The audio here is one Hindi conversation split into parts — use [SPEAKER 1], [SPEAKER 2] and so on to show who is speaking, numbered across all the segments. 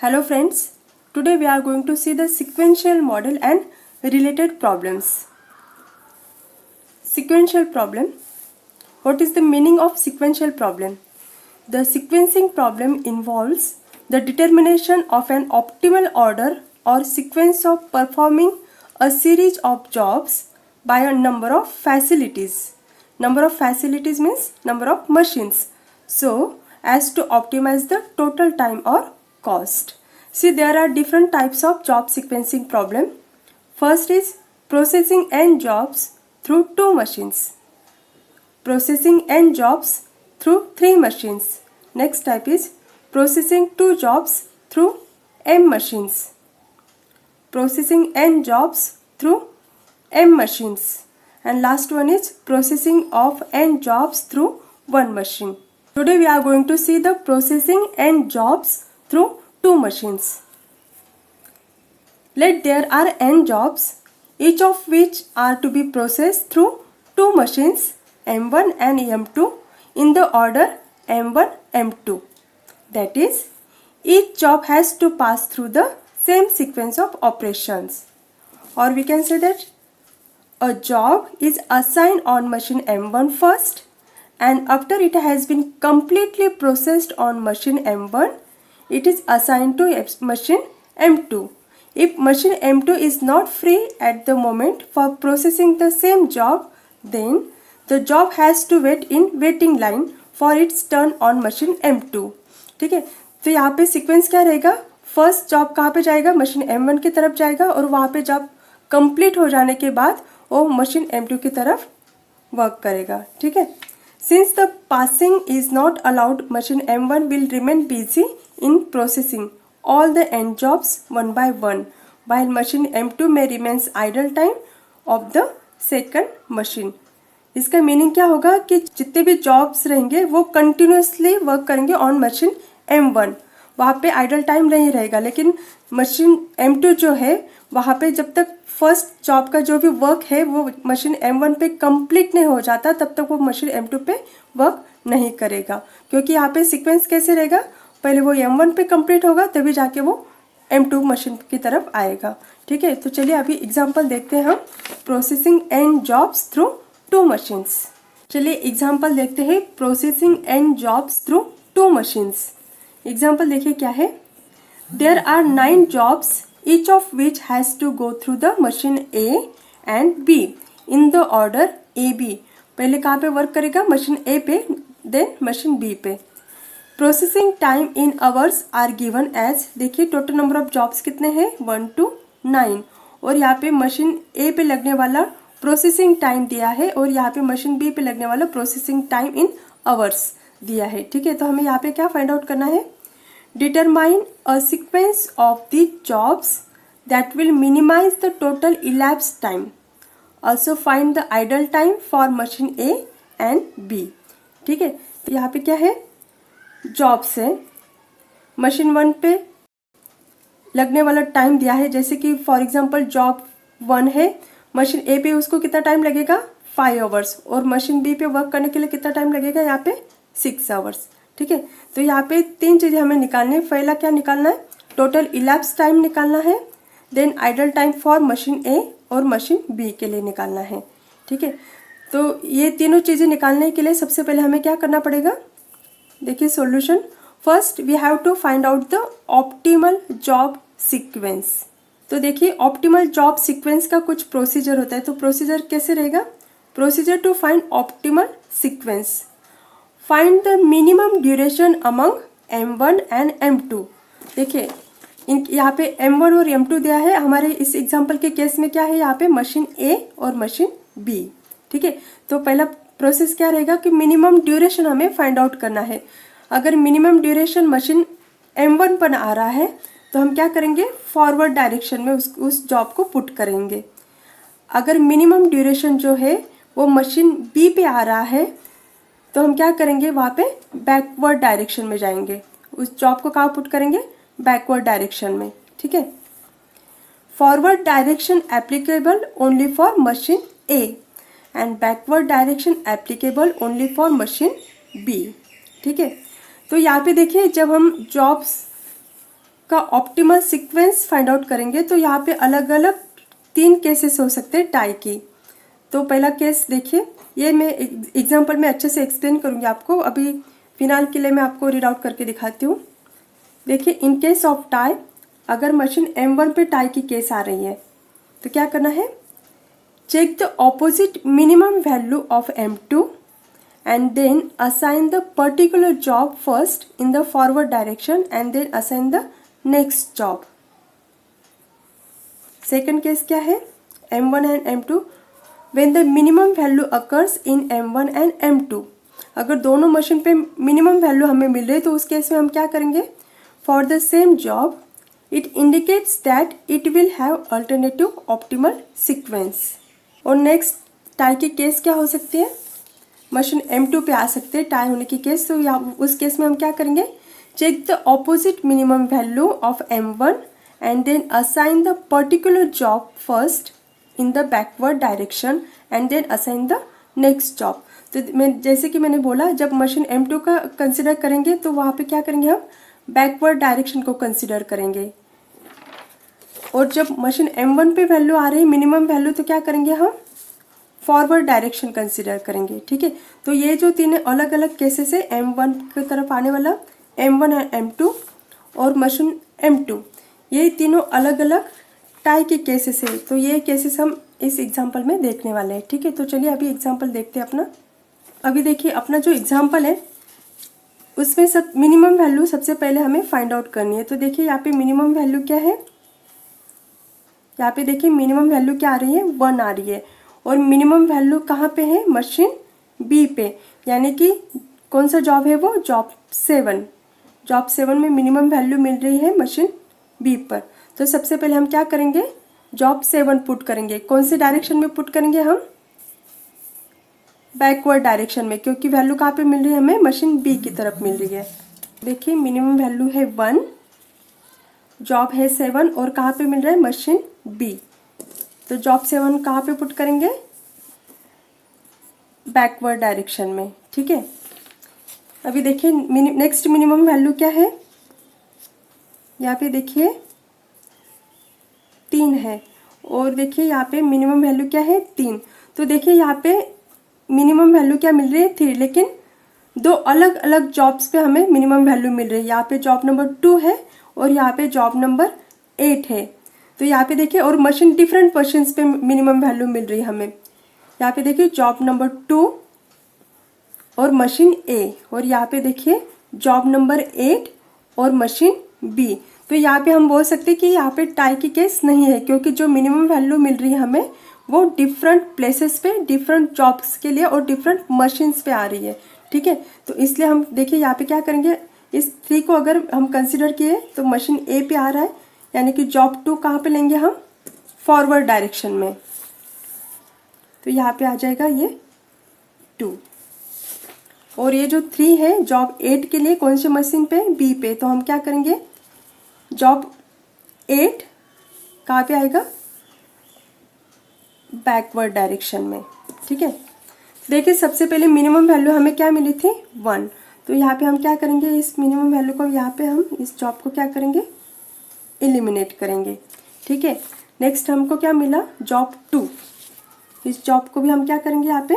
[SPEAKER 1] Hello friends, today we are going to see the sequential model and related problems. Sequential problem. What is the meaning of sequential problem? The sequencing problem involves the determination of an optimal order or sequence of performing a series of jobs by a number of facilities. Number of facilities means number of machines. So, as to optimize the total time or cost. See, there are different types of job sequencing problem. First is processing n jobs through 2 machines. Processing n jobs through 3 machines. Next type is processing 2 jobs through m machines. Processing n jobs through m machines. And last one is processing of n jobs through 1 machine. Today we are going to see the processing n jobs through 2 machines. Let there are n jobs, each of which are to be processed through 2 machines M1 and M2 in the order M1, M2. That is, each job has to pass through the same sequence of operations. Or we can say that a job is assigned on machine M1 first, and after it has been completely processed on machine M1, it is assigned to machine M2. If machine M2 is not free at the moment for processing the same job, then the job has to wait in waiting line for its turn on machine M2. ठीक है, तो यहाँ पे सीक्वेंस क्या रहेगा? फर्स्ट जॉब कहाँ पे जाएगा? मशीन M1 की तरफ जाएगा और वहाँ पे जॉब कंप्लीट हो जाने के बाद वो मशीन M2 की तरफ वर्क करेगा. ठीक है. Since the passing is not allowed, machine M1 will remain busy in processing all the n jobs one by one, while machine M2 may remains idle time of the second machine. इसका मीनिंग क्या होगा कि जितने भी जॉब्स रहेंगे वो कंटिन्यूसली वर्क करेंगे ऑन मशीन M1. वहाँ पे आइडल टाइम नहीं रहेगा, लेकिन मशीन M2 जो है वहाँ पे जब तक फर्स्ट जॉब का जो भी वर्क है वो मशीन M1 पे कंप्लीट नहीं हो जाता तब तक वो मशीन M2 पे वर्क नहीं करेगा, क्योंकि यहाँ पे सीक्वेंस कैसे रहेगा? पहले वो M1 पे कंप्लीट होगा तभी जाके वो M2 मशीन की तरफ आएगा. ठीक है, तो चलिए अभी एग्जाम्पल देखते हैं हम processing n jobs through 2 machines. चलिए एग्जाम्पल देखते हैं processing n jobs through 2 machines. Example देखिए क्या है. There are 9 jobs each of which has to go through the machine A and B in the order AB. पहले कहाँ पे वर्क करेगा? मशीन A पे, देन मशीन B पे. Processing time in hours are given as, देखिए टोटल नंबर ऑफ जॉब्स कितने हैं? 1 to 9. और यहाँ पे मशीन A पे लगने वाला प्रोसेसिंग टाइम दिया है और यहाँ पे मशीन B पे लगने वाला प्रोसेसिंग टाइम इन आवर्स दिया है. ठीक है, तो हमें यहाँ पे क्या फाइंड आउट करना है? Determine a sequence of the jobs that will minimize the total elapsed time. Also find the idle time for machine A and B. ठीक है, तो यहाँ पे क्या है? जॉब्स है. मशीन 1 पे लगने वाला टाइम दिया है, जैसे कि फॉर एग्जांपल जॉब 1 है, मशीन A पे उसको कितना टाइम लगेगा? 5 आवर्स. और मशीन B पे वर्क करने के लिए कितना टाइम लगेगा? यहाँ पे 6 आवर्स. ठीक है, तो यहाँ पे 3 चीज़ें हमें निकालनी है. पहला क्या निकालना है? टोटल इलैप्स टाइम निकालना है. Then idle time for machine A और मशीन बी के लिए निकालना है. ठीक है, तो ये तीनों चीज़ें निकालने के लिए सबसे पहले हमें क्या करना पड़ेगा? देखिए solution. First we have to find out the optimal job sequence. तो देखिए ऑप्टिमल जॉब सीक्वेंस का कुछ प्रोसीजर होता है. तो प्रोसीजर कैसे रहेगा? Procedure to find optimal sequence. Find the minimum duration among M1 and M2. देखिए यहाँ पे M1 और M2 दिया है. हमारे इस एग्जांपल के केस में क्या है? यहाँ पे मशीन A और मशीन B. ठीक है, तो पहला प्रोसेस क्या रहेगा कि मिनिमम ड्यूरेशन हमें फाइंड आउट करना है. अगर मिनिमम ड्यूरेशन मशीन M1 पर आ रहा है तो हम क्या करेंगे? फॉरवर्ड डायरेक्शन में उस जॉब को पुट करेंगे. अगर मिनिमम ड्यूरेशन जो है वो मशीन B पे आ रहा है तो हम क्या करेंगे? वहाँ पे बैकवर्ड डायरेक्शन में जाएंगे. उस जॉब को कहाँ पुट करेंगे? बैकवर्ड डायरेक्शन में. ठीक है, forward direction applicable only for machine A and backward direction applicable only for machine B. ठीक है, तो यहाँ पे देखिए जब हम जॉब्स का ऑप्टिमल सीक्वेंस फाइंड आउट करेंगे। तो यहाँ पे अलग अलग 3 केसेस हो सकते हैं टाई की। तो पहला केस देखिए, ये मैं एग्जांपल में अच्छे से एक्सप्लेन करूँगी आपको, अभी फिलहाल के लिए मैं आपको रीड आउट करके दिखाती हूँ। देखिए, इन केस ऑफ टाई, अगर मशीन M1 पे टाई की केस आ रही है तो क्या करना है, check the opposite minimum value of M2 and then assign the particular job first in the forward direction and then assign the next job. Second case क्या है, M1 and M2 when the minimum value occurs in M1 and M2, अगर दोनों मशीन पे मिनिमम वैल्यू हमें मिल रही है तो उस केस में हम क्या करेंगे, for the same job it indicates that it will have alternative optimal sequence. और नेक्स्ट टाई की केस क्या हो सकती है, मशीन M2 पे आ सकते हैं टाई होने की केस। तो यहाँ उस केस में हम क्या करेंगे, check the opposite minimum value of M1 and then assign the particular job first in the backward direction and then assign the next job. तो मैं जैसे कि मैंने बोला, जब मशीन M2 का कंसिडर करेंगे तो वहाँ पे क्या करेंगे, हम बैकवर्ड डायरेक्शन को कंसिडर करेंगे। और जब मशीन M1 पे वैल्यू आ रही है मिनिमम वैल्यू, तो क्या करेंगे, हम फॉरवर्ड डायरेक्शन कंसिडर करेंगे। ठीक है, तो ये जो 3 अलग अलग केसेस है, M1 की तरफ आने वाला, M1 और M2 और मशीन M2, ये तीनों अलग अलग टाई के केसेस है। तो ये केसेस हम इस एग्जांपल में देखने वाले हैं। ठीक है, तो चलिए अभी एग्जांपल देखते हैं अपना। अभी देखिए, अपना जो एग्जांपल है उसमें सब मिनिमम वैल्यू सबसे पहले हमें फाइंड आउट करनी है। तो देखिए यहाँ पे मिनिमम वैल्यू क्या है, यहाँ पे देखिए मिनिमम वैल्यू क्या आ रही है, 1 आ रही है। और मिनिमम वैल्यू कहाँ पे है, मशीन B पे, यानी कि कौन सा जॉब है वो, जॉब 7। जॉब 7 में मिनिमम वैल्यू मिल रही है मशीन B पर। तो सबसे पहले हम क्या करेंगे, जॉब 7 पुट करेंगे। कौन से डायरेक्शन में पुट करेंगे, हम बैकवर्ड डायरेक्शन में, क्योंकि वैल्यू कहाँ पे मिल रही है हमें, मशीन B की तरफ मिल रही है। देखिए मिनिमम वैल्यू है 1, जॉब है 7 और कहाँ पे मिल रहा है, मशीन B। तो जॉब 7 कहाँ पे पुट करेंगे, बैकवर्ड डायरेक्शन में। ठीक है, अभी देखिए नेक्स्ट मिनिमम वैल्यू क्या है, यहाँ पे देखिए 3 है। और देखिए यहाँ पे मिनिमम वैल्यू क्या है, 3। तो देखिए यहाँ पे मिनिमम वैल्यू क्या मिल रही है, 3, लेकिन 2 अलग अलग जॉब्स पे हमें मिनिमम वैल्यू मिल रही है। यहाँ पे जॉब नंबर 2 है और यहाँ पे जॉब नंबर 8 है। तो यहाँ पे देखिए, और मशीन डिफरेंट मशीन्स पे मिनिमम वैल्यू मिल रही है हमें। यहाँ पे देखिए जॉब नंबर 2 और मशीन A, और यहाँ पे देखिए जॉब नंबर 8 और मशीन B। तो यहाँ पे हम बोल सकते हैं कि यहाँ पे टाई की केस नहीं है, क्योंकि जो मिनिमम वैल्यू मिल रही है हमें वो डिफरेंट प्लेसेस पे, डिफरेंट जॉब्स के लिए और डिफरेंट मशीन्स पे आ रही है। ठीक है, तो इसलिए हम देखिए यहाँ पे क्या करेंगे, इस 3 को अगर हम कंसिडर किए तो मशीन A पे आ रहा है, यानी कि जॉब 2 कहाँ पे लेंगे हम, फॉरवर्ड डायरेक्शन में। तो यहाँ पे आ जाएगा ये 2। और ये जो 3 है जॉब 8 के लिए कौन सी मशीन पे, B पे। तो हम क्या करेंगे, जॉब 8 कहाँ पे आएगा, बैकवर्ड डायरेक्शन में। ठीक है, देखिए सबसे पहले मिनिमम वैल्यू हमें क्या मिली थी, 1। तो यहाँ पे हम क्या करेंगे, इस मिनिमम वैल्यू को यहाँ पे हम इस जॉब को क्या करेंगे, एलिमिनेट करेंगे। ठीक है, नेक्स्ट हमको क्या मिला, जॉब 2। इस जॉब को भी हम क्या करेंगे, यहाँ पे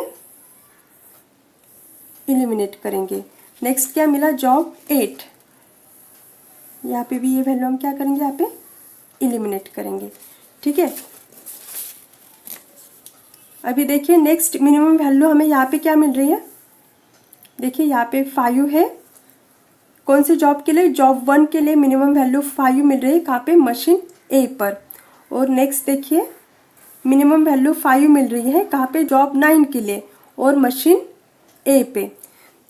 [SPEAKER 1] एलिमिनेट करेंगे। नेक्स्ट क्या मिला, जॉब 8। यहाँ पे भी ये वैल्यू हम क्या करेंगे, यहाँ पे एलिमिनेट करेंगे। ठीक है, अभी देखिए नेक्स्ट मिनिमम वैल्यू हमें यहाँ पे क्या मिल रही है, देखिए यहाँ पे 5 है। कौन से जॉब के लिए, जॉब 1 के लिए मिनिमम वैल्यू 5 मिल रही है, कहाँ पे, मशीन A पर। और नेक्स्ट देखिए मिनिमम वैल्यू 5 मिल रही है कहाँ पे, जॉब 9 के लिए और मशीन A पे।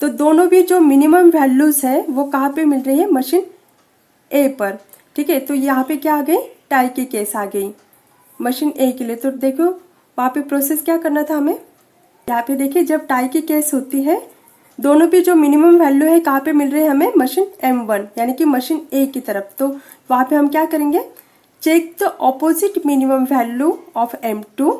[SPEAKER 1] तो दोनों भी जो मिनिमम वैल्यूज़ है वो कहाँ पे मिल रही है, मशीन A पर। ठीक है, तो यहाँ पे क्या आ गई, टाई की केस आ गई मशीन A के लिए। तो देखो वहाँ पे प्रोसेस क्या करना था हमें, यहाँ पे देखिए जब टाई की केस होती है दोनों भी जो मिनिमम वैल्यू है कहाँ पे मिल रही है हमें, मशीन M1 यानी कि मशीन A की तरफ। तो वहाँ पे हम क्या करेंगे, check the opposite minimum value of M2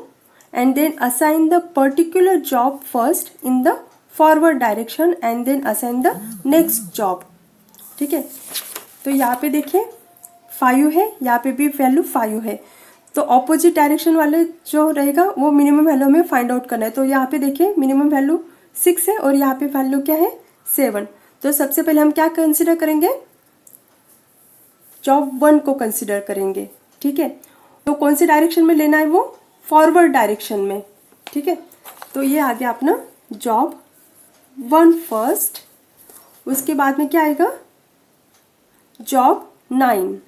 [SPEAKER 1] and then assign the particular job first in the forward direction and then assign the next job. ठीक है, तो यहाँ पे देखिए 5 है, यहाँ पे भी वैल्यू 5 है। तो ऑपोजिट डायरेक्शन वाले जो रहेगा वो मिनिमम वैल्यू हमें फाइंड आउट करना है। तो यहाँ पे देखिए मिनिमम वैल्यू 6 है और यहाँ पे वैल्यू क्या है 7। तो सबसे पहले हम क्या कंसिडर करेंगे, जॉब 1 को कंसिडर करेंगे। ठीक है, तो कौन सी डायरेक्शन में लेना है, वो फॉरवर्ड डायरेक्शन में। ठीक है, तो ये आ गया अपना जॉब 1 फर्स्ट। उसके बाद में क्या आएगा, जॉब 9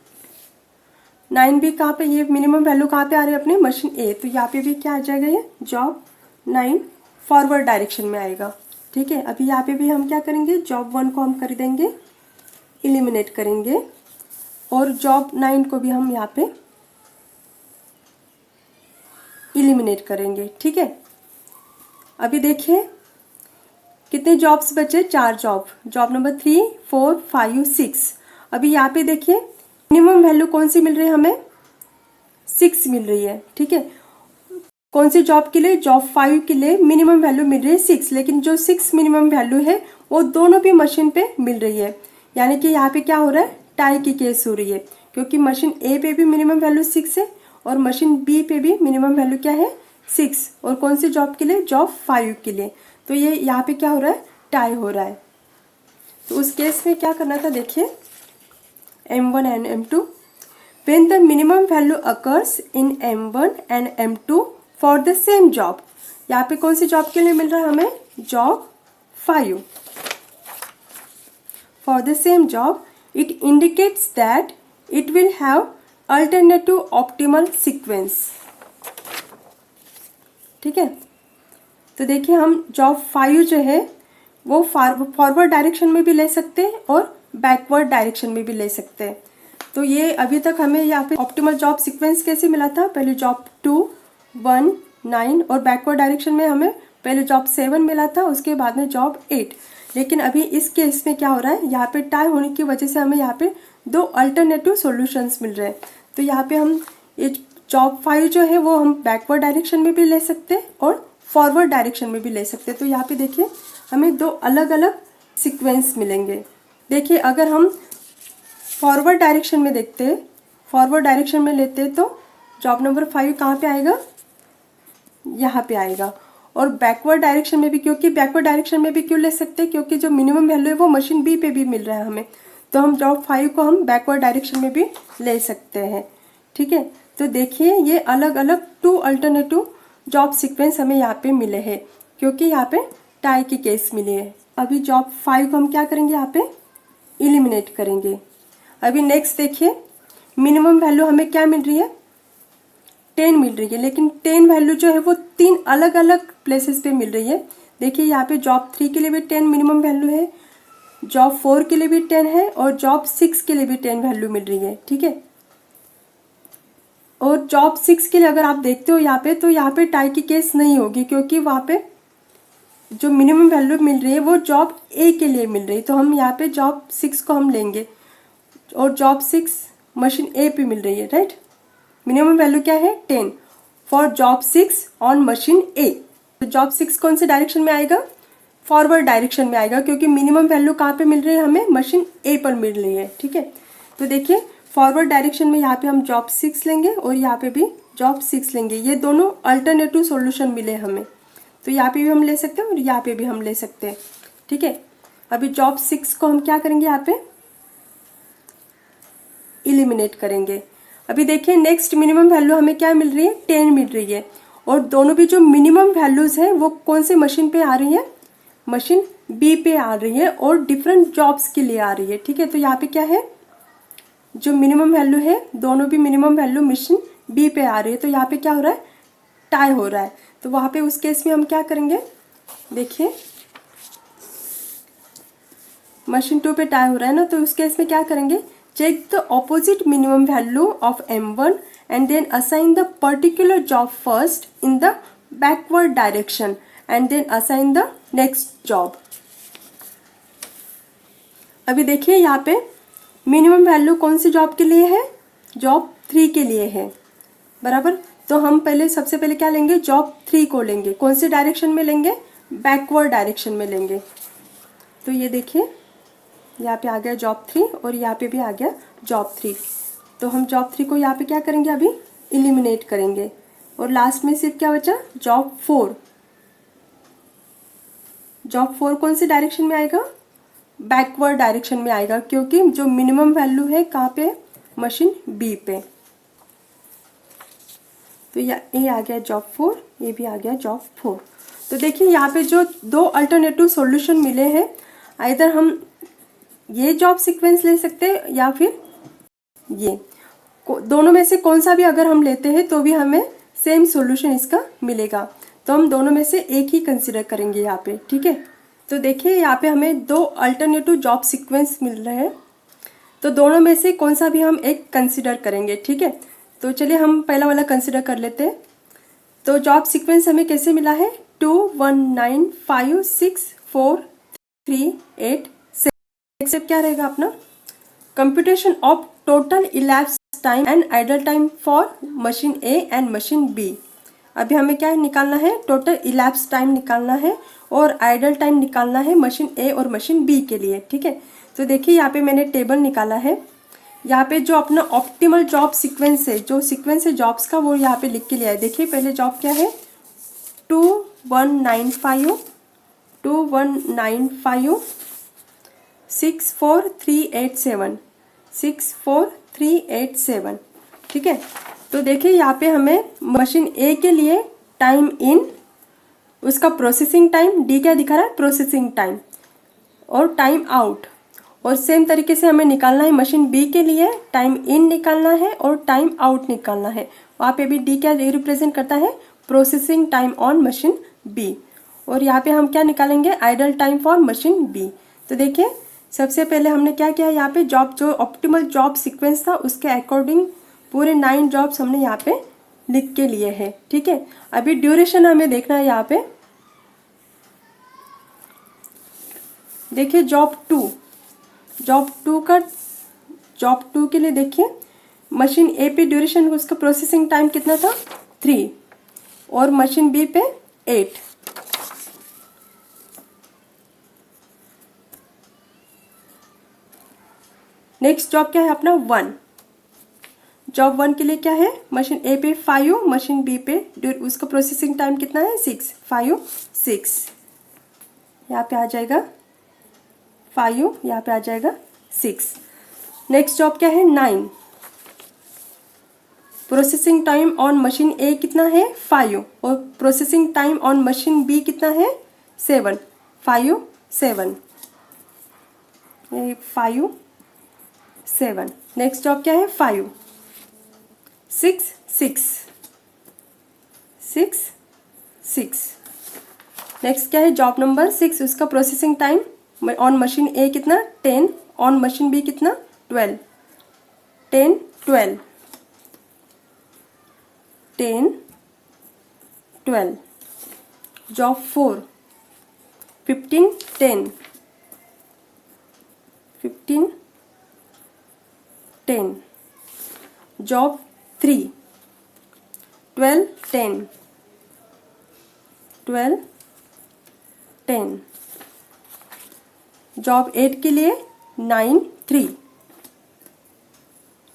[SPEAKER 1] भी कहाँ पे, ये मिनिमम वैल्यू कहाँ पे आ रही है अपने मशीन ए, तो यहाँ पे भी क्या आ जाएगा, ये जॉब 9 फॉरवर्ड डायरेक्शन में आएगा। ठीक है, अभी यहाँ पे भी हम क्या करेंगे, जॉब 1 को हम कर देंगे एलिमिनेट करेंगे और जॉब 9 को भी हम यहाँ पे एलिमिनेट करेंगे। ठीक है, अभी देखिए कितने जॉब्स बचे, 4 जॉब, जॉब नंबर 3, 4, 5, 6। अभी यहाँ पे देखिए मिनिमम वैल्यू कौन सी मिल रही है हमें, 6 मिल रही है। ठीक है, कौन सी जॉब के लिए, जॉब 5 के लिए मिनिमम वैल्यू मिल रही है 6, लेकिन जो 6 मिनिमम वैल्यू है वो दोनों भी मशीन पे मिल रही है। यानी कि यहाँ पे क्या हो रहा है, टाई की केस हो रही है, क्योंकि मशीन ए पे भी मिनिमम वैल्यू 6 है और मशीन बी पे भी मिनिमम वैल्यू क्या है 6, और कौन सी जॉब के लिए, जॉब 5 के लिए। तो ये यहाँ पे क्या हो रहा है, टाई हो रहा है। तो उस केस में क्या करना था, देखिए M1 and M2, when the minimum value occurs in M1 and M2 for the same job। यहाँ पे कौन सी जॉब के लिए मिल रहा है हमें, job 5। For the same job, it indicates that it will have alternative optimal sequence। ठीक है, तो देखिए हम जॉब 5 जो है वो फॉरवर्ड डायरेक्शन में भी ले सकते हैं और बैकवर्ड डायरेक्शन में भी ले सकते हैं। तो ये अभी तक हमें यहाँ पे ऑप्टिमल जॉब सीक्वेंस कैसे मिला था, पहले जॉब 2, 1, 9 और बैकवर्ड डायरेक्शन में हमें पहले जॉब 7 मिला था, उसके बाद में जॉब 8। लेकिन अभी इस केस में क्या हो रहा है, यहाँ पे टाई होने की वजह से हमें यहाँ पे 2 अल्टरनेटिव सॉल्यूशंस मिल रहे हैं। तो यहाँ पे हम ये जॉब 5 जो है वो हम बैकवर्ड डायरेक्शन में भी ले सकते हैं और फॉरवर्ड डायरेक्शन में भी ले सकते हैं। तो यहाँ पे देखिए हमें 2 अलग अलग सीक्वेंस मिलेंगे। देखिए अगर हम फॉरवर्ड डायरेक्शन में देखते हैं, फॉरवर्ड डायरेक्शन में लेते हैं तो जॉब नंबर 5 कहाँ पे आएगा, यहाँ पे आएगा। और बैकवर्ड डायरेक्शन में भी, क्योंकि बैकवर्ड डायरेक्शन में भी क्यों ले सकते हैं, क्योंकि जो मिनिमम वैल्यू है वो मशीन बी पे भी मिल रहा है हमें, तो हम जॉब 5 को हम बैकवर्ड डायरेक्शन में भी ले सकते हैं। ठीक है, तो देखिए ये अलग अलग 2 अल्टरनेटिव जॉब सीक्वेंस हमें यहाँ पे मिले हैं, क्योंकि यहाँ पे टाई की केस मिली है। अभी जॉब 5 को हम क्या करेंगे, यहाँ पे एलिमिनेट करेंगे। अभी नेक्स्ट देखिए मिनिमम वैल्यू हमें क्या मिल रही है, 10 मिल रही है, लेकिन 10 वैल्यू जो है वो 3 अलग अलग प्लेसेस पे मिल रही है। देखिए यहाँ पे जॉब 3 के लिए भी 10 मिनिमम वैल्यू है, जॉब 4 के लिए भी 10 है और जॉब 6 के लिए भी 10 वैल्यू मिल रही है। ठीक है, और जॉब 6 के लिए अगर आप देखते हो यहाँ पे, तो यहाँ पे टाई की केस नहीं होगी, क्योंकि वहाँ पे जो मिनिमम वैल्यू मिल रही है वो जॉब ए के लिए मिल रही है। तो हम यहाँ पे जॉब 6 को हम लेंगे और जॉब 6 मशीन ए पे मिल रही है, राइट। मिनिमम वैल्यू क्या है 10 for job 6 on machine A. तो जॉब 6 कौन से डायरेक्शन में आएगा, फॉरवर्ड डायरेक्शन में आएगा, क्योंकि मिनिमम वैल्यू कहाँ पे मिल रही है हमें, मशीन ए पर मिल रही है। ठीक है, तो देखिए फॉरवर्ड डायरेक्शन में यहाँ पे हम जॉब 6 लेंगे और यहाँ पे भी जॉब 6 लेंगे। ये दोनों अल्टरनेटिव सॉल्यूशन मिले हमें, तो यहाँ पे भी हम ले सकते हैं और यहाँ पे भी हम ले सकते हैं। ठीक है, अभी जॉब 6 को हम क्या करेंगे, यहाँ पे एलिमिनेट करेंगे। अभी देखिए नेक्स्ट मिनिमम वैल्यू हमें क्या मिल रही है, 10 मिल रही है, और दोनों भी जो मिनिमम वैल्यूज हैं वो कौन से मशीन पे आ रही है, मशीन बी पे आ रही है और डिफरेंट जॉब्स के लिए आ रही है। ठीक है, तो यहाँ पे क्या है, जो मिनिमम वैल्यू है दोनों भी मिनिमम वैल्यू मशीन बी पे आ रही है, तो यहाँ पे क्या हो रहा है, टाई हो रहा है। तो वहाँ पे उस केस में हम क्या करेंगे, देखिए मशीन 2 पे टाई हो रहा है ना, तो उस केस में क्या करेंगे, check the opposite minimum value of M1 and then assign the particular job first in the backward direction and then assign the next job. अभी देखिए यहाँ पे मिनिमम वैल्यू कौन सी जॉब के लिए है, जॉब 3 के लिए है, बराबर। तो हम पहले सबसे पहले क्या लेंगे, जॉब 3 को लेंगे, कौन से डायरेक्शन में लेंगे, बैकवर्ड डायरेक्शन में लेंगे। तो ये देखिए यहाँ पे आ गया जॉब 3 और यहाँ पे भी आ गया जॉब 3। तो हम जॉब 3 को यहाँ पे क्या करेंगे, अभी एलिमिनेट करेंगे। और लास्ट में सिर्फ क्या बचा, जॉब 4। जॉब 4 कौन सी डायरेक्शन में आएगा, बैकवर्ड डायरेक्शन में आएगा, क्योंकि जो मिनिमम वैल्यू है कहाँ पे, मशीन बी पे। तो ये आ गया जॉब 4, ये भी आ गया जॉब 4। तो देखिए यहाँ पे जो दो अल्टरनेटिव सॉल्यूशन मिले हैं, आइदर हम ये जॉब सीक्वेंस ले सकते हैं या फिर ये, दोनों में से कौन सा भी अगर हम लेते हैं तो भी हमें सेम सॉल्यूशन इसका मिलेगा। तो हम दोनों में से एक ही कंसिडर करेंगे यहाँ पे, ठीक है। तो देखिए यहाँ पे हमें दो अल्टरनेटिव जॉब सीक्वेंस मिल रहे हैं, तो दोनों में से कौन सा भी हम एक कंसिडर करेंगे, ठीक है। तो चलिए हम पहला वाला कंसिडर कर लेते हैं। तो जॉब सीक्वेंस हमें कैसे मिला है, 2 1 9 5 6 4 3 8 6। नेक्स्ट स्टेप क्या रहेगा अपना, computation of total elapse time and idle time for machine A and machine B. अभी हमें क्या निकालना है, टोटल इलैप्स टाइम निकालना है और आइडल टाइम निकालना है मशीन ए और मशीन बी के लिए, ठीक है। तो देखिए यहाँ पे मैंने टेबल निकाला है। यहाँ पे जो अपना ऑप्टिमल जॉब सीक्वेंस है, जो सीक्वेंस है जॉब्स का, वो यहाँ पे लिख के लिया है। देखिए पहले जॉब क्या है, 2 1 9 5 2 1 9 5 6 4 3 8 7 6 4 3 8 7, ठीक है। तो देखिए यहाँ पे हमें मशीन ए के लिए टाइम इन, उसका प्रोसेसिंग टाइम, डी क्या दिखा रहा है, प्रोसेसिंग टाइम, और टाइम आउट। और सेम तरीके से हमें निकालना है मशीन बी के लिए, टाइम इन निकालना है और टाइम आउट निकालना है। वहाँ पे भी डी क्या रिप्रेजेंट करता है, processing time on machine B. और यहाँ पे हम क्या निकालेंगे, idle time for machine B. तो देखिए सबसे पहले हमने क्या किया, यहाँ पे जॉब जो ऑप्टिमल जॉब सीक्वेंस था उसके अकॉर्डिंग पूरे 9 जॉब्स हमने यहाँ पे लिख के लिए हैं, ठीक है। अभी ड्यूरेशन हमें देखना है। यहाँ पे देखिए जॉब 2 के लिए देखिए मशीन ए पे ड्यूरेशन, उसका प्रोसेसिंग टाइम कितना था, 3, और मशीन बी पे 8। नेक्स्ट जॉब क्या है अपना 1। जॉब 1 के लिए क्या है, मशीन ए पे 5, मशीन बी पे उसका प्रोसेसिंग टाइम कितना है, 6, 5 6, यहाँ पे आ जाएगा 5, यहाँ पे आ जाएगा 6। नेक्स्ट जॉब क्या है 9। Processing time on machine A कितना है, 5, और processing time on machine B कितना है, 7, 5 7, 5 7। नेक्स्ट जॉब क्या है 5 6 6 6 6। नेक्स्ट क्या है जॉब नंबर 6, उसका processing time on machine A कितना, 10, ऑन मशीन बी कितना, 12, 10 12 10 12। जॉब 4 15 10 15 10। जॉब 3 12 10 12 10। जॉब 8 के लिए 9 3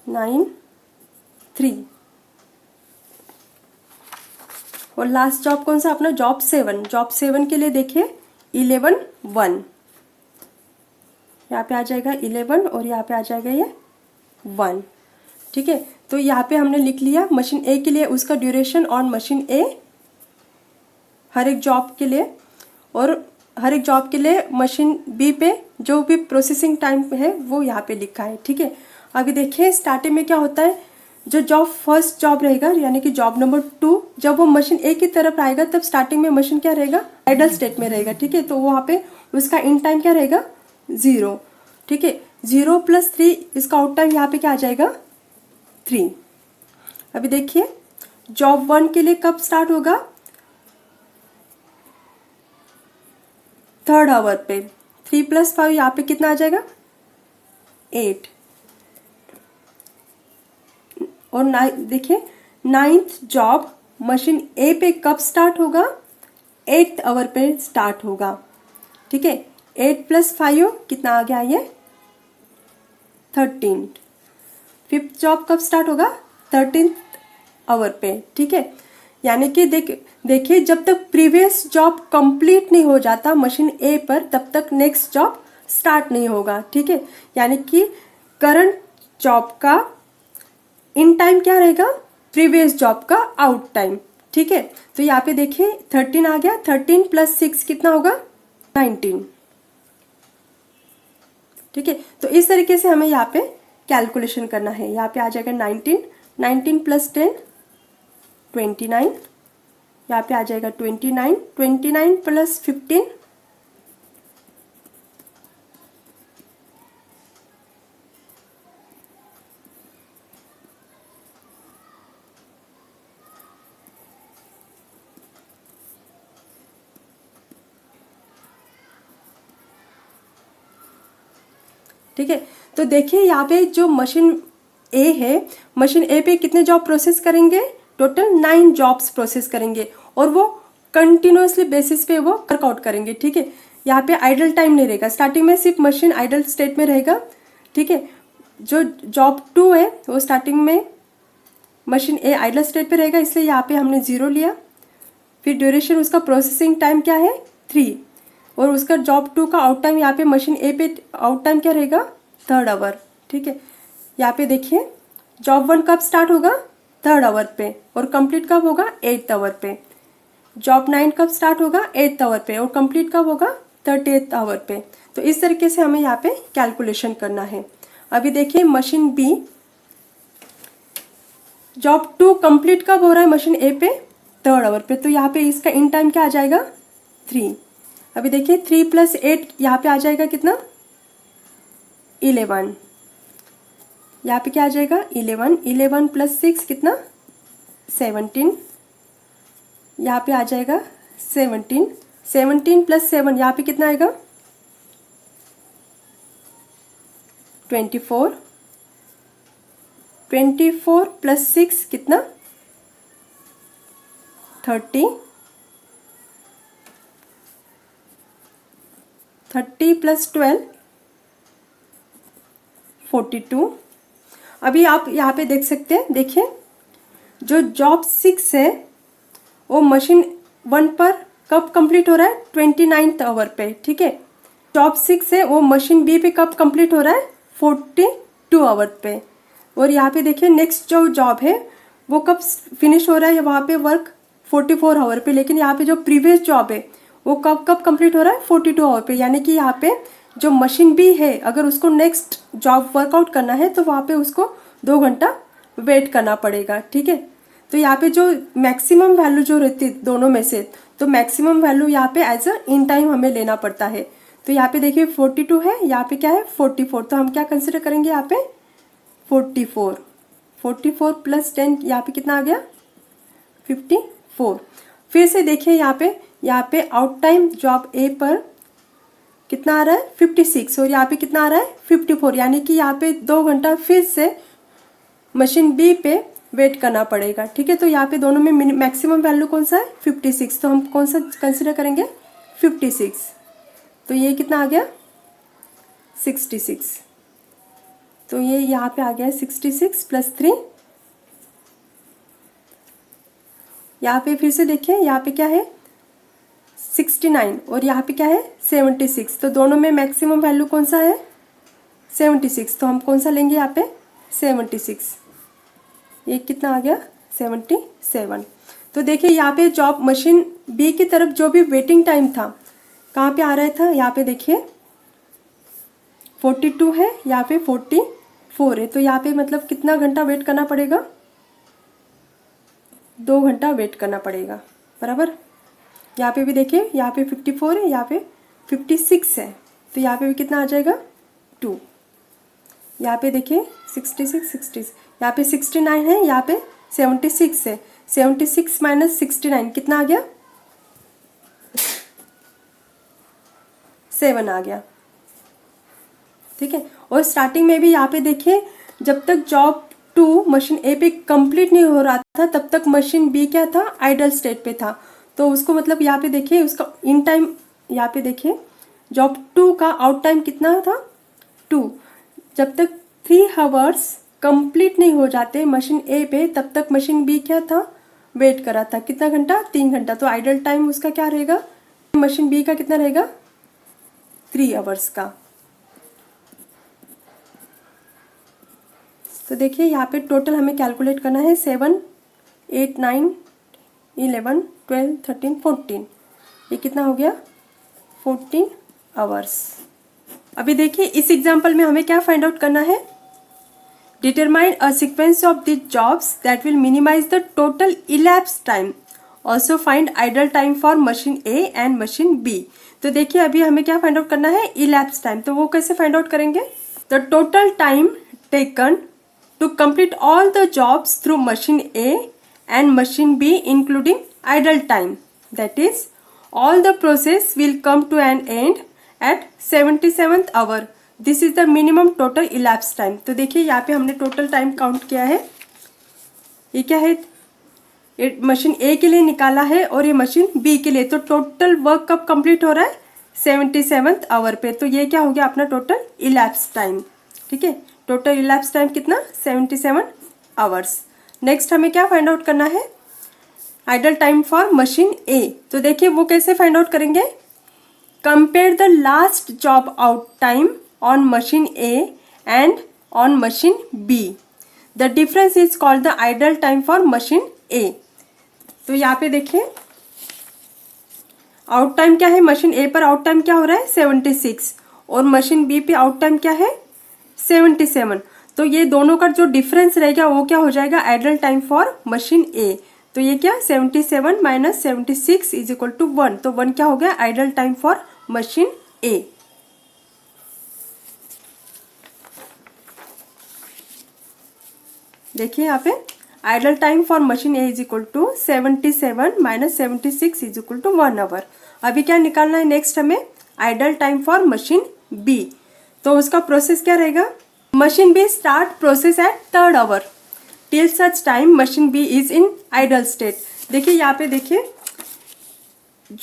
[SPEAKER 1] 9 3। और लास्ट जॉब कौन सा अपना, जॉब 7। जॉब 7 के लिए देखिए 11 1, यहाँ पे आ जाएगा 11 और यहाँ पे आ जाएगा ये 1, ठीक है। तो यहाँ पे हमने लिख लिया मशीन ए के लिए उसका ड्यूरेशन ऑन मशीन ए हर एक जॉब के लिए, और हर एक जॉब के लिए मशीन बी पे जो भी प्रोसेसिंग टाइम है वो यहाँ पे लिखा है, ठीक है। अभी देखिए स्टार्टिंग में क्या होता है, जो जॉब फर्स्ट जॉब रहेगा यानी कि जॉब नंबर 2, जब वो मशीन ए की तरफ आएगा तब स्टार्टिंग में मशीन क्या रहेगा, आइडल स्टेट में रहेगा, ठीक है। तो वहाँ पे उसका इन टाइम क्या रहेगा, 0, ठीक है। 0 + 3 इसका आउट टाइम यहाँ पे क्या आ जाएगा, 3। अभी देखिए जॉब 1 के लिए कब स्टार्ट होगा, 3rd आवर पे, 3 + 5 यहाँ पे कितना आ जाएगा, 8। और देखिए 9th जॉब मशीन ए पे कब स्टार्ट होगा, 8th आवर पे स्टार्ट होगा, ठीक है। 8 + 5 कितना आ गया, ये 13। 5th जॉब कब स्टार्ट होगा? 13th आवर पे, ठीक है। यानी कि देखिए जब तक प्रीवियस जॉब कंप्लीट नहीं हो जाता मशीन ए पर तब तक नेक्स्ट जॉब स्टार्ट नहीं होगा, ठीक है। यानी कि करंट जॉब का इन टाइम क्या रहेगा? प्रीवियस जॉब का आउट टाइम, ठीक है। तो यहाँ पे देखिए 13 आ गया, 13 + 6 कितना होगा? 19, ठीक है। तो इस तरीके से हमें यहाँ पे कैलकुलेशन करना है। यहाँ पे आ जाएगा 19, 19 + 10 29, यहाँ पे आ जाएगा 29, 29 + 15 ठीक है। तो देखिए यहाँ पे जो मशीन ए है, मशीन ए पे कितने जॉब प्रोसेस करेंगे? टोटल 9 जॉब्स प्रोसेस करेंगे और वो कंटिन्यूसली बेसिस पे वो वर्कआउट करेंगे, ठीक है। यहाँ पे आइडल टाइम नहीं रहेगा, स्टार्टिंग में सिर्फ मशीन आइडल स्टेट में रहेगा, ठीक है। जो जॉब 2 है वो स्टार्टिंग में मशीन ए आइडल स्टेट पे रहेगा, इसलिए यहाँ पे हमने 0 लिया। फिर ड्यूरेशन उसका प्रोसेसिंग टाइम क्या है? 3, और उसका जॉब 2 का आउट टाइम यहाँ पे मशीन ए पे आउट टाइम क्या रहेगा? 3rd आवर, ठीक है। यहाँ पे देखिए जॉब 1 कब स्टार्ट होगा? 3rd आवर पे, और कंप्लीट कब होगा? 8th आवर पे। जॉब 9 कब स्टार्ट होगा? 8th आवर पे, और कंप्लीट कब होगा? 30th आवर पे। तो इस तरीके से हमें यहाँ पे कैलकुलेशन करना है। अभी देखिए मशीन बी, जॉब 2 कंप्लीट कब हो रहा है मशीन ए पे? 3rd आवर पे, तो यहाँ पे इसका इन टाइम क्या आ जाएगा? 3। अभी देखिए 3 + 8 यहाँ पे आ जाएगा कितना? 11। यहाँ पे क्या आ जाएगा? 11, 11 + 6 कितना? 17। यहाँ पे आ जाएगा 17, 17 + 7 यहाँ पे कितना आएगा? 24, 24 + 6 कितना? 30, 30 + 12 42। अभी आप यहाँ पे देख सकते हैं, देखिए जो जॉब 6 है वो मशीन 1 पर कब कंप्लीट हो रहा है? 29th आवर पे, ठीक है। जॉब 6 है वो मशीन बी पे कब कंप्लीट हो रहा है? 42 आवर पे। और यहाँ पे देखिए नेक्स्ट जो जॉब है वो कब फिनिश हो रहा है वहाँ पे वर्क? 44 आवर पे। लेकिन यहाँ पे जो प्रीवियस जॉब है वो कब कब कंप्लीट हो रहा है? 42 आवर पे। यानी कि यहाँ पे जो मशीन बी है अगर उसको नेक्स्ट जॉब वर्कआउट करना है तो वहाँ पे उसको 2 घंटा वेट करना पड़ेगा, ठीक है। तो यहाँ पे जो मैक्सिमम वैल्यू जो रहती है दोनों में से, तो मैक्सिमम वैल्यू यहाँ पे एज अ इन टाइम हमें लेना पड़ता है। तो यहाँ पे देखिए 42 है, यहाँ पे क्या है? 44। तो हम क्या कंसिडर करेंगे यहाँ पे? 44, 44 + 10 यहाँ पे कितना आ गया? 54। फिर से देखिए यहाँ पे आउट टाइम जॉब ए पर कितना आ रहा है? 56, और यहाँ पे कितना आ रहा है? 54। यानी कि यहाँ पे 2 घंटा फिर से मशीन बी पे वेट करना पड़ेगा, ठीक है। तो यहाँ पे दोनों में मैक्सिमम वैल्यू कौन सा है? 56। तो हम कौन सा कंसिडर करेंगे? 56। तो ये कितना आ गया? 66। तो ये यहाँ पे आ गया 66 + 3। यहाँ पे फिर से देखिए यहाँ पे क्या है? 69, और यहाँ पे क्या है? 76। तो दोनों में मैक्सिमम वैल्यू कौन सा है? 76। तो हम कौन सा लेंगे यहाँ पे? 76। ये कितना आ गया? 77। तो देखिए यहाँ पे जॉब मशीन बी की तरफ जो भी वेटिंग टाइम था कहाँ पे आ रहा था? यहाँ पे देखिए 42 है, यहाँ पे 44 है। तो यहाँ पे मतलब कितना घंटा वेट करना पड़ेगा? 2 घंटा वेट करना पड़ेगा, बराबर। यहाँ पे भी देखिए यहाँ पे 54 है, यहाँ पे 56 है। तो यहाँ पे भी कितना आ जाएगा? 2। यहाँ पे देखिए 66, 66, यहाँ पे 69 है, यहाँ पे 76 है। 76 - 69 कितना आ गया? 7 आ गया, ठीक है। और स्टार्टिंग में भी यहाँ पे देखिए जब तक जॉब 2 मशीन ए पे कंप्लीट नहीं हो रहा था तब तक मशीन बी क्या था? आइडल स्टेट पे था। तो उसको मतलब यहाँ पे देखिए उसका इन टाइम, यहाँ पे देखिए जॉब 2 का आउट टाइम कितना था? 2। जब तक 3 आवर्स कंप्लीट नहीं हो जाते मशीन ए पे, तब तक मशीन बी क्या था, वेट करा था। कितना घंटा, 3 घंटा। तो आइडल टाइम उसका क्या रहेगा, मशीन बी का कितना रहेगा, 3 आवर्स का। तो देखिए यहाँ पे टोटल हमें कैलकुलेट करना है 7, 8, 9, 11, 12, 13, 14। ये कितना हो गया, 14 आवर्स। अभी देखिए इस एग्जाम्पल में हमें क्या फाइंड आउट करना है, determine a sequence of the jobs that will minimize the total elapse time, also find idle time for machine A and machine B. तो देखिए अभी हमें क्या फाइंड आउट करना है, इलैप्स टाइम। तो वो कैसे फाइंड आउट करेंगे, the total time taken to complete all the jobs through machine A and machine B including idle time, that is all the process will come to an end at 77th hour. This is the minimum total elapsed time. तो देखिए यहाँ पे हमने टोटल टाइम काउंट किया है, ये क्या है, ये मशीन ए के लिए निकाला है और ये मशीन बी के लिए। तो टोटल वर्क कब कंप्लीट हो रहा है, 77th आवर पे। तो ये क्या हो गया अपना टोटल इलैप्स टाइम। ठीक है, टोटल इलैप्स टाइम कितना, 77 आवर्स। नेक्स्ट हमें क्या फाइंड आउट करना है, idle time for machine A. तो देखिए वो कैसे फाइंड आउट करेंगे, compare the last job out time on machine A and on machine B, the difference is called the idle time for machine A. तो यहाँ पे देखिए आउट टाइम क्या है, मशीन ए पर आउट टाइम क्या हो रहा है, 76, और मशीन बी पे आउट टाइम क्या है, 77। तो ये दोनों का जो डिफरेंस रहेगा वो क्या हो जाएगा, idle time for machine A. तो ये क्या, 77 माइनस 76 इज इक्वल टू 1। तो 1 क्या हो गया, idle time for machine A. देखिए यहाँ पे idle time for machine A is equal to 77 minus 76 is equal to 1 hour. अभी क्या निकालना है नेक्स्ट हमें, idle time for machine B. तो उसका प्रोसेस क्या रहेगा, machine B start process at 3rd hour till such time machine B is in idle state. देखिए यहाँ पे देखिए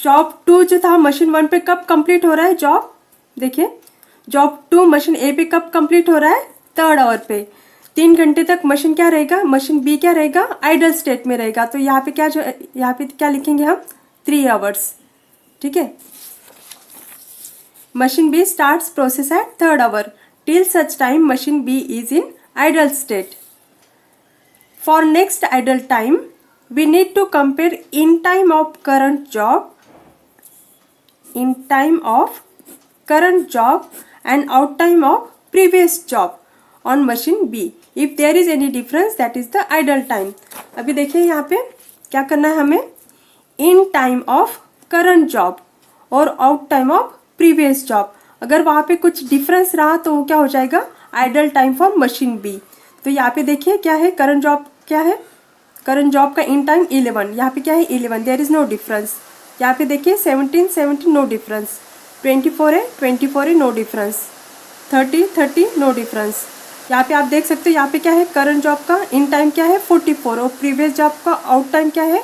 [SPEAKER 1] जॉब 2 जो था मशीन 1 पे कब कंप्लीट हो रहा है जॉब, देखिए जॉब 2 मशीन ए पे कब कंप्लीट हो रहा है, 3rd आवर पे। 3 घंटे तक मशीन क्या रहेगा, मशीन बी क्या रहेगा, आइडल स्टेट में रहेगा। तो यहाँ पे क्या, जो यहाँ पे क्या लिखेंगे हम, 3 आवर्स। ठीक है, machine B starts process at 3rd hour till such time machine B is in idle state. For next idle time, we need to compare in time of current job and out time of previous job on machine B. If there is any difference, that is the idle time. अभी देखिए यहाँ पे क्या करना है हमें, in time of current job और out time of previous job. अगर वहाँ पे कुछ डिफरेंस रहा तो वो क्या हो जाएगा, idle time for machine B. तो यहाँ पे देखिए क्या है, करंट जॉब क्या है, करंट जॉब का इन टाइम 11, यहाँ पे क्या है 11, देयर इज नो डिफरेंस। यहाँ पे देखिए 17, 17 नो डिफरेंस, 24 है 24 है नो डिफरेंस, 30, 30 नो डिफरेंस। यहाँ पे आप देख सकते हो यहाँ पे क्या है, करंट जॉब का इन टाइम क्या है 44 और प्रीवियस जॉब का आउट टाइम क्या है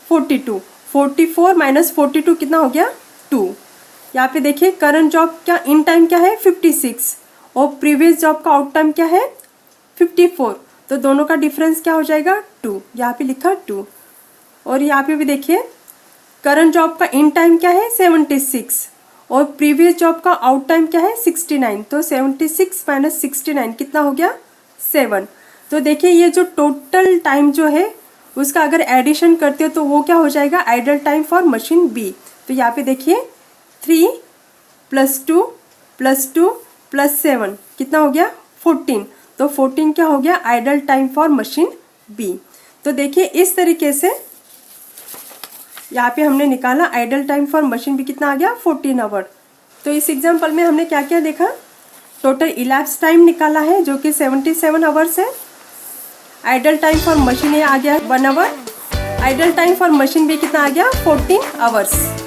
[SPEAKER 1] 42। 44 माइनस 42 कितना हो गया, 2। यहाँ पे देखिए करंट जॉब का इन टाइम क्या है 56 और प्रीवियस जॉब का आउट टाइम क्या है 54। तो दोनों का डिफरेंस क्या हो जाएगा, 2। यहाँ पे लिखा 2। और यहाँ पे भी देखिए करंट जॉब का इन टाइम क्या है 76 और प्रीवियस जॉब का आउट टाइम क्या है 69। तो 76 माइनस 69 कितना हो गया, 7। तो देखिए ये जो टोटल टाइम जो है उसका अगर एडिशन करते हो तो वो क्या हो जाएगा, idle time for machine B. तो यहाँ पे देखिए 3 + 2 + 2 + 7 कितना हो गया, 14। तो 14 क्या हो गया, idle time for machine B. तो देखिए इस तरीके से यहाँ पे हमने निकाला idle time for machine B कितना आ गया, 14 आवर। तो इस एग्जाम्पल में हमने क्या क्या देखा, टोटल इलैप्स टाइम निकाला है जो कि 77 आवर्स है। Idle time for machine A आ गया 1 hour, idle time for machine B कितना आ गया, 14 आवर्स।